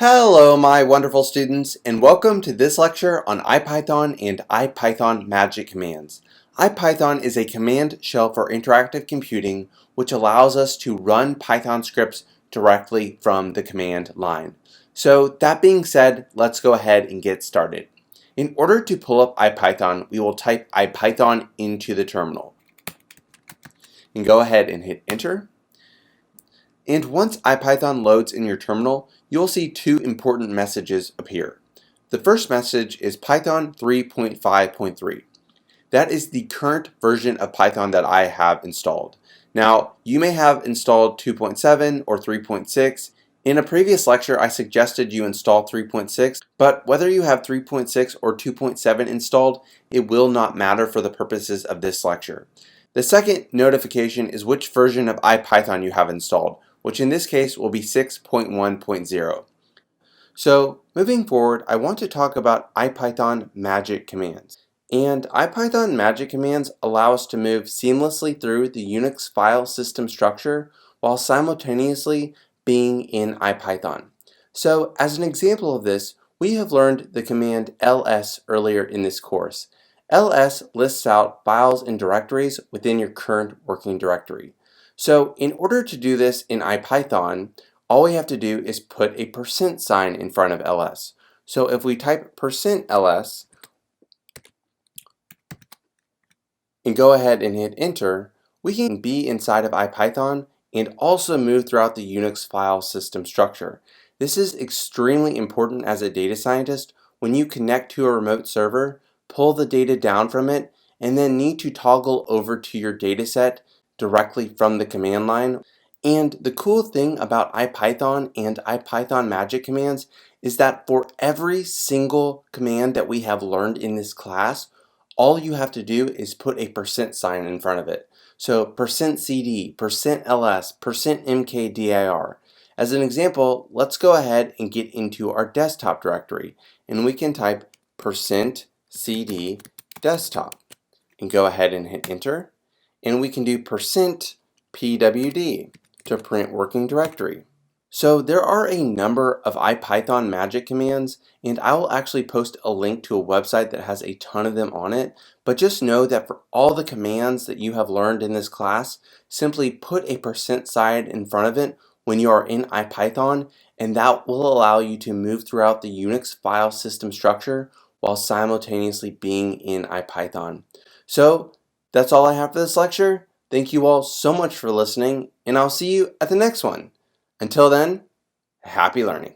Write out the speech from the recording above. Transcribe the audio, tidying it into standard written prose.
Hello, my wonderful students, and welcome to this lecture on Ipython and Ipython magic commands. Ipython is a command shell for interactive computing which allows us to run Python scripts directly from the command line. So that being said, let's go ahead and get started. In order to pull up Ipython, we will type Ipython into the terminal. And go ahead and hit enter. And once Ipython loads in your terminal, you'll see two important messages appear. The first message is Python 3.5.3. That is the current version of Python that I have installed. Now, you may have installed 2.7 or 3.6. In a previous lecture, I suggested you install 3.6, but whether you have 3.6 or 2.7 installed, it will not matter for the purposes of this lecture. The second notification is which version of Ipython you have installed, which in this case will be 6.1.0. So moving forward, I want to talk about Ipython magic commands. And Ipython magic commands allow us to move seamlessly through the Unix file system structure while simultaneously being in Ipython. So as an example of this, we have learned the command ls earlier in this course. ls lists out files and directories within your current working directory. So in order to do this in Ipython, all we have to do is put a percent sign in front of ls. So if we type %ls and go ahead and hit enter, we can be inside of Ipython and also move throughout the Unix file system structure. This is extremely important as a data scientist when you connect to a remote server, pull the data down from it, and then need to toggle over to your data set directly from the command line. And the cool thing about Ipython and Ipython magic commands is that for every single command that we have learned in this class, all you have to do is put a percent sign in front of it. So %cd, %ls, %mkdir. As an example, let's go ahead and get into our desktop directory, and we can type %cd desktop and go ahead and hit enter, and we can do %pwd to print working directory. So there are a number of Ipython magic commands, and I will actually post a link to a website that has a ton of them on it, but just know that for all the commands that you have learned in this class, simply put a percent sign in front of it when you are in Ipython, and that will allow you to move throughout the Unix file system structure while simultaneously being in Ipython. So that's all I have for this lecture. Thank you all so much for listening, and I'll see you at the next one. Until then, happy learning.